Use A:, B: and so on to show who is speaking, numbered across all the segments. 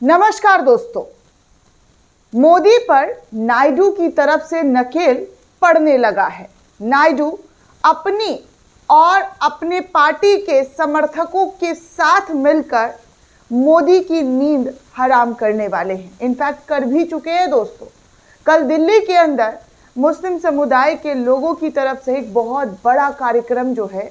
A: नमस्कार दोस्तों। मोदी पर नायडू की तरफ से नकेल पड़ने लगा है। नायडू अपनी और अपने पार्टी के समर्थकों के साथ मिलकर मोदी की नींद हराम करने वाले हैं। इनफैक्ट कर भी चुके हैं दोस्तों। कल दिल्ली के अंदर मुस्लिम समुदाय के लोगों की तरफ से एक बहुत बड़ा कार्यक्रम जो है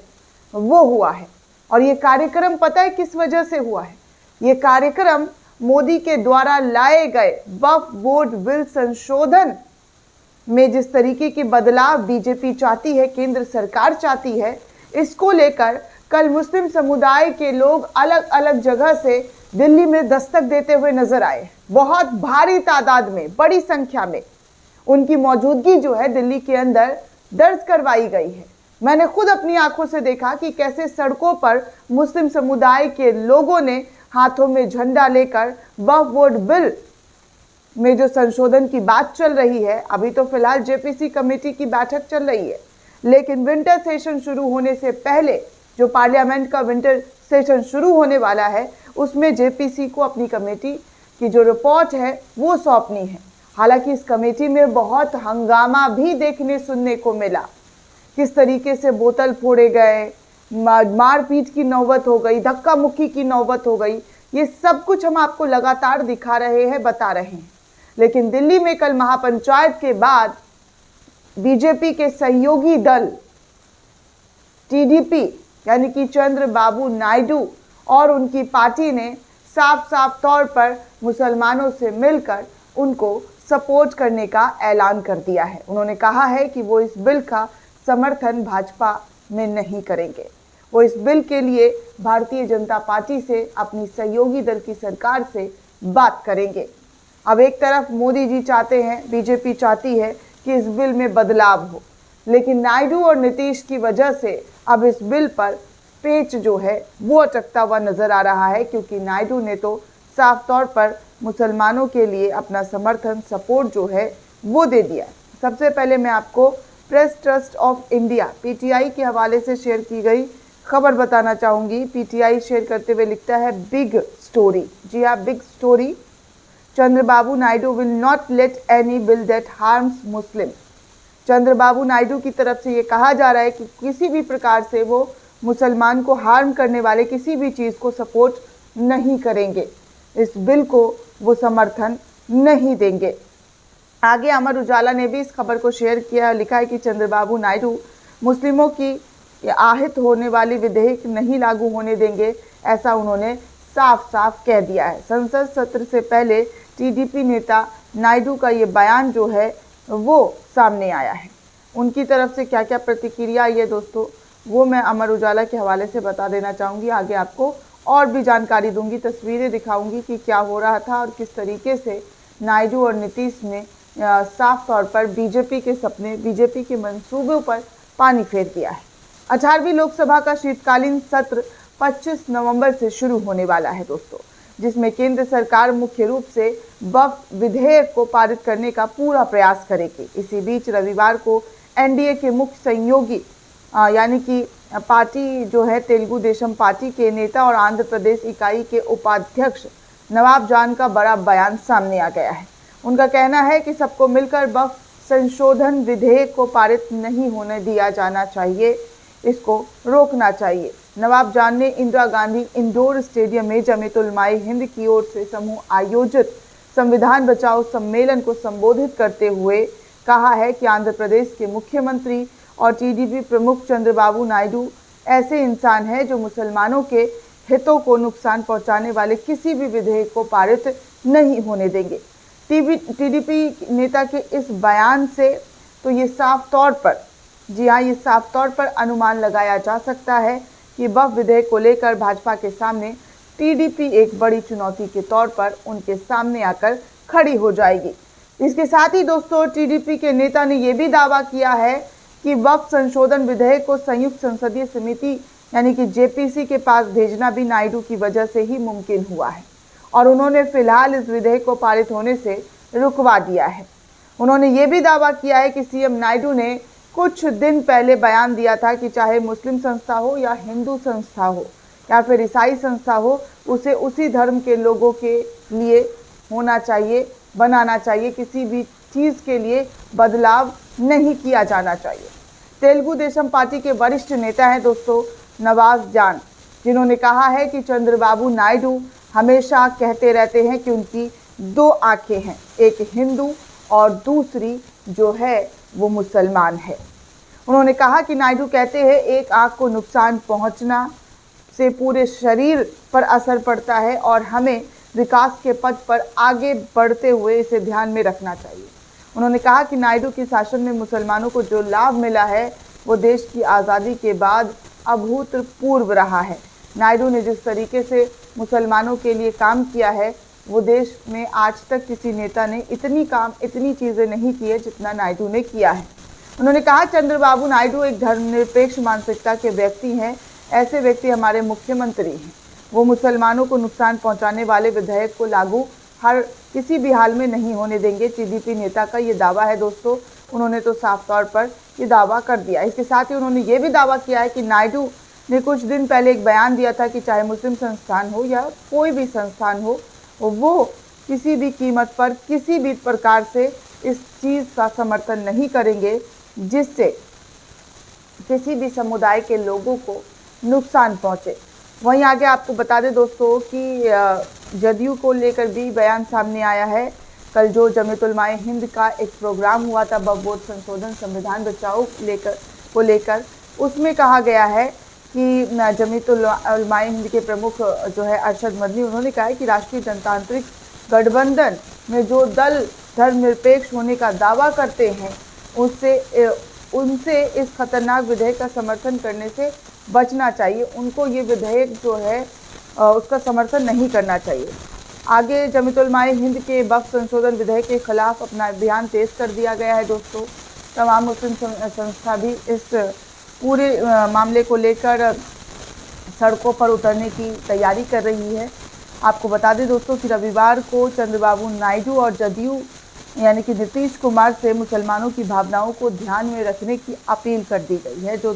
A: वो हुआ है। और ये कार्यक्रम पता है किस वजह से हुआ है? ये कार्यक्रम मोदी के द्वारा लाए गए वक्फ बोर्ड बिल संशोधन में जिस तरीके के बदलाव बीजेपी चाहती है, केंद्र सरकार चाहती है, इसको लेकर कल मुस्लिम समुदाय के लोग अलग अलग जगह से दिल्ली में दस्तक देते हुए नजर आए। बहुत भारी तादाद में, बड़ी संख्या में उनकी मौजूदगी जो है दिल्ली के अंदर दर्ज करवाई गई है। मैंने खुद अपनी आंखों से देखा कि कैसे सड़कों पर मुस्लिम समुदाय के लोगों ने हाथों में झंडा लेकर वक्फ बोर्ड बिल में जो संशोधन की बात चल रही है, अभी तो फिलहाल जेपीसी कमेटी की बैठक चल रही है, लेकिन विंटर सेशन शुरू होने से पहले जो पार्लियामेंट का विंटर सेशन शुरू होने वाला है, उसमें जेपीसी को अपनी कमेटी की जो रिपोर्ट है वो सौंपनी है। हालांकि इस कमेटी में बहुत हंगामा भी देखने सुनने को मिला। किस तरीके से बोतल फोड़े गए, मारपीट की नौबत हो गई, धक्का मुक्की की नौबत हो गई। ये सब कुछ हम आपको लगातार दिखा रहे हैं, बता रहे हैं। लेकिन दिल्ली में कल महापंचायत के बाद बीजेपी के सहयोगी दल टीडीपी यानी कि चंद्रबाबू नायडू और उनकी पार्टी ने साफ साफ तौर पर मुसलमानों से मिलकर उनको सपोर्ट करने का ऐलान कर दिया है। उन्होंने कहा है कि वो इस बिल का समर्थन भाजपा में नहीं करेंगे। वो इस बिल के लिए भारतीय जनता पार्टी से, अपनी सहयोगी दल की सरकार से बात करेंगे। अब एक तरफ मोदी जी चाहते हैं, बीजेपी चाहती है कि इस बिल में बदलाव हो, लेकिन नायडू और नीतीश की वजह से अब इस बिल पर पेच जो है वो अटकता हुआ नजर आ रहा है, क्योंकि नायडू ने तो साफ तौर पर मुसलमानों के लिए अपना समर्थन, सपोर्ट जो है वो दे दिया। सबसे पहले मैं आपको press trust of India PTI के हवाले से शेयर की गई खबर बताना चाहूँगी। पीटीआई शेयर करते हुए लिखता है, बिग स्टोरी। जी हाँ, big story. Chandrababu Naidu will not let any bill that harms Muslim. Chandrababu Naidu की तरफ से ये कहा जा रहा है कि किसी भी प्रकार से वो मुसलमान को हार्म करने वाले किसी भी चीज़ को सपोर्ट नहीं करेंगे। इस बिल को वो समर्थन नहीं देंगे। आगे अमर उजाला ने भी इस खबर को शेयर किया, लिखा है कि चंद्रबाबू नायडू मुस्लिमों की आहत होने वाली विधेयक नहीं लागू होने देंगे, ऐसा उन्होंने साफ साफ कह दिया है। संसद सत्र से पहले टीडीपी नेता नायडू का ये बयान जो है वो सामने आया है। उनकी तरफ से क्या क्या प्रतिक्रिया आई है दोस्तों, वो मैं अमर उजाला के हवाले से बता देना चाहूँगी। आगे आपको और भी जानकारी दूंगी, तस्वीरें दिखाऊंगी कि क्या हो रहा था और किस तरीके से नायडू और नीतीश ने साफ तौर पर बीजेपी के सपने, बीजेपी के मंसूबों पर पानी फेर दिया है। 18वीं लोकसभा का शीतकालीन सत्र 25 नवंबर से शुरू होने वाला है दोस्तों, जिसमें केंद्र सरकार मुख्य रूप से वक्फ विधेयक को पारित करने का पूरा प्रयास करेगी। इसी बीच रविवार को एनडीए के मुख्य सहयोगी यानी कि पार्टी जो है तेलुगु देशम पार्टी के नेता और आंध्र प्रदेश इकाई के उपाध्यक्ष नवाब जान का बड़ा बयान सामने आ गया है। उनका कहना है कि सबको मिलकर वक्फ संशोधन विधेयक को पारित नहीं होने दिया जाना चाहिए, इसको रोकना चाहिए। नवाब जान ने इंदिरा गांधी इंडोर स्टेडियम में जमीयत-उल-उलमा हिंद की ओर से समूह आयोजित संविधान बचाओ सम्मेलन को संबोधित करते हुए कहा है कि आंध्र प्रदेश के मुख्यमंत्री और टीडीपी प्रमुख चंद्रबाबू नायडू ऐसे इंसान हैं जो मुसलमानों के हितों को नुकसान पहुंचाने वाले किसी भी विधेयक को पारित नहीं होने देंगे। टीडीपी नेता के इस बयान से तो ये साफ तौर पर, जी हाँ, ये साफ तौर पर अनुमान लगाया जा सकता है कि वक्फ विधेयक को लेकर भाजपा के सामने टीडीपी एक बड़ी चुनौती के तौर पर उनके सामने आकर खड़ी हो जाएगी। इसके साथ ही दोस्तों टीडीपी के नेता ने यह भी दावा किया है कि वक्फ संशोधन विधेयक को संयुक्त संसदीय समिति यानी कि जेपीसी के पास भेजना भी नायडू की वजह से ही मुमकिन हुआ है और उन्होंने फिलहाल इस विधेयक को पारित होने से रुकवा दिया है। उन्होंने ये भी दावा किया है कि सीएम नायडू ने कुछ दिन पहले बयान दिया था कि चाहे मुस्लिम संस्था हो या हिंदू संस्था हो या फिर ईसाई संस्था हो, उसे उसी धर्म के लोगों के लिए होना चाहिए, बनाना चाहिए। किसी भी चीज़ के लिए बदलाव नहीं किया जाना चाहिए। तेलुगु देशम पार्टी के वरिष्ठ नेता हैं दोस्तों नवाज जान, जिन्होंने कहा है कि चंद्रबाबू नायडू हमेशा कहते रहते हैं कि उनकी दो आंखें हैं, एक हिंदू और दूसरी जो है वो मुसलमान है। उन्होंने कहा कि नायडू कहते हैं एक आंख को नुकसान पहुंचना से पूरे शरीर पर असर पड़ता है और हमें विकास के पथ पर आगे बढ़ते हुए इसे ध्यान में रखना चाहिए। उन्होंने कहा कि नायडू के शासन में मुसलमानों को जो लाभ मिला है वो देश की आज़ादी के बाद अभूतपूर्व रहा है। नायडू ने जिस तरीके से मुसलमानों के लिए काम किया है वो देश में आज तक किसी नेता ने इतनी चीज़ें नहीं की है जितना नायडू ने किया है। उन्होंने कहा चंद्रबाबू नायडू एक धर्मनिरपेक्ष मानसिकता के व्यक्ति हैं। ऐसे व्यक्ति हमारे मुख्यमंत्री हैं। वो मुसलमानों को नुकसान पहुंचाने वाले विधेयक को लागू हर किसी भी हाल में नहीं होने देंगे। टीडीपी नेता का ये दावा है दोस्तों। उन्होंने तो साफ तौर पर ये दावा कर दिया। इसके साथ ही उन्होंने ये भी दावा किया है कि नायडू ने कुछ दिन पहले एक बयान दिया था कि चाहे मुस्लिम संस्थान हो या कोई भी संस्थान हो, वो किसी भी कीमत पर किसी भी प्रकार से इस चीज़ का समर्थन नहीं करेंगे जिससे किसी भी समुदाय के लोगों को नुकसान पहुंचे। वहीं आगे आपको बता दें दोस्तों कि जदयू को लेकर भी बयान सामने आया है। कल जो जमीयत उलमाए हिंद का एक प्रोग्राम हुआ था वक्फ बोर्ड संशोधन संविधान बचाओ को लेकर, उसमें कहा गया है कि जमीयत उलमाए हिंद के प्रमुख जो है अरशद मदनी, उन्होंने कहा है कि राष्ट्रीय जनतांत्रिक गठबंधन में जो दल धर्मनिरपेक्ष होने का दावा करते हैं उनसे इस खतरनाक विधेयक का समर्थन करने से बचना चाहिए। उनको ये विधेयक जो है उसका समर्थन नहीं करना चाहिए। आगे जमीयत उलमाए हिंद के वक्फ संशोधन विधेयक के खिलाफ अपना अभियान तेज कर दिया गया है दोस्तों। तमाम मुस्लिम संस्था भी इस पूरे मामले को लेकर सड़कों पर उतरने की तैयारी कर रही है। आपको बता दें दोस्तों कि रविवार को चंद्रबाबू नायडू और जदयू यानी कि नीतीश कुमार से मुसलमानों की भावनाओं को ध्यान में रखने की अपील कर दी गई है। जो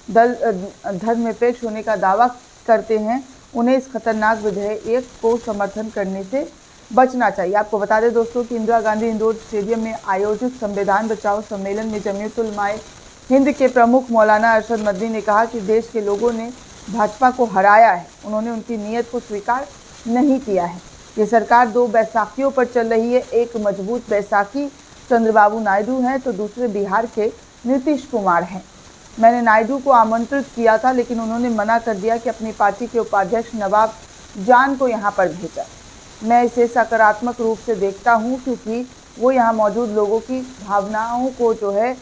A: धर्मनिरपेक्ष होने का दावा करते हैं उन्हें इस खतरनाक विधेयक को समर्थन करने से बचना चाहिए। आपको बता दें दोस्तों कि इंदिरा गांधी इंडोर स्टेडियम में आयोजित संविधान बचाओ सम्मेलन में जमीयत उलमाए हिंद के प्रमुख मौलाना अरशद मदनी ने कहा कि देश के लोगों ने भाजपा को हराया है, उन्होंने उनकी नीयत को स्वीकार नहीं किया है। ये सरकार दो बैसाखियों पर चल रही है। एक मजबूत बैसाखी चंद्रबाबू नायडू हैं तो दूसरे बिहार के नीतीश कुमार हैं। मैंने नायडू को आमंत्रित किया था लेकिन उन्होंने मना कर दिया कि अपनी पार्टी के उपाध्यक्ष नवाब जान को यहाँ पर भेजा। मैं इसे सकारात्मक रूप से देखता हूँ क्योंकि वो यहाँ मौजूद लोगों की भावनाओं को जो है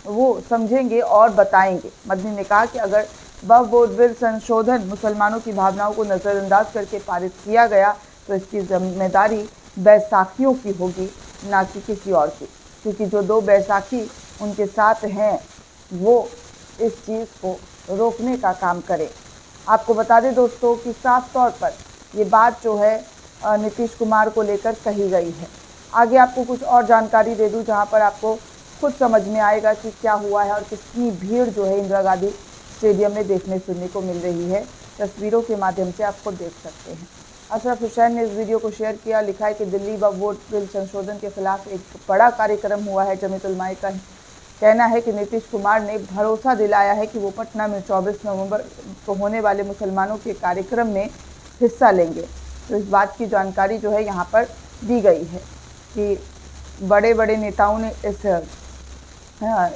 A: वो समझेंगे और बताएंगे। मदनी ने कहा कि अगर वक्फ बोर्ड बिल संशोधन मुसलमानों की भावनाओं को नज़रअंदाज करके पारित किया गया तो इसकी जिम्मेदारी बैसाखियों की होगी, ना कि किसी और की, क्योंकि जो दो बैसाखी उनके साथ हैं वो इस चीज़ को रोकने का काम करें। आपको बता दें दोस्तों कि साफ तौर पर ये बात जो है नीतीश कुमार को लेकर कही गई है। आगे आपको कुछ और जानकारी दे दूं जहां पर आपको खुद समझ में आएगा कि क्या हुआ है और कितनी भीड़ जो है इंदिरा गांधी स्टेडियम में देखने सुनने को मिल रही है। तस्वीरों के माध्यम से आपको देख सकते हैं। अशरफ हुसैन ने इस वीडियो को शेयर किया, लिखा है कि दिल्ली वक्फ बोर्ड बिल संशोधन के खिलाफ एक बड़ा कार्यक्रम हुआ है। जमीयत उलमाए का कहना है कि नीतीश कुमार ने भरोसा दिलाया है कि वो पटना में 24 नवंबर को होने वाले मुसलमानों के कार्यक्रम में हिस्सा लेंगे। तो इस बात की जानकारी जो है यहाँ पर दी गई है कि बड़े बड़े नेताओं ने इस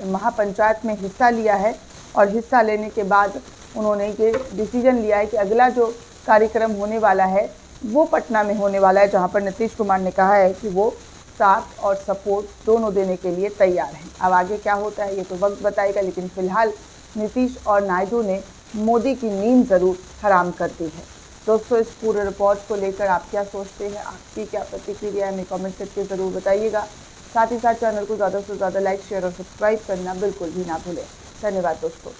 A: महापंचायत में हिस्सा लिया है और हिस्सा लेने के बाद उन्होंने ये डिसीजन लिया है कि अगला जो कार्यक्रम होने वाला है वो पटना में होने वाला है, जहाँ पर नीतीश कुमार ने कहा है कि वो साथ और सपोर्ट दोनों देने के लिए तैयार हैं। अब आगे क्या होता है ये तो वक्त बताएगा, लेकिन फिलहाल नीतीश और नायडू ने मोदी की नींद ज़रूर हराम कर दी है। दोस्तों इस पूरे रिपोर्ट को लेकर आप क्या सोचते हैं, आपकी क्या प्रतिक्रिया है, हमें कमेंट करके ज़रूर बताइएगा। साथ ही साथ चैनल को ज़्यादा से ज़्यादा लाइक शेयर और सब्सक्राइब करना बिल्कुल भी ना भूलें। धन्यवाद दोस्तों।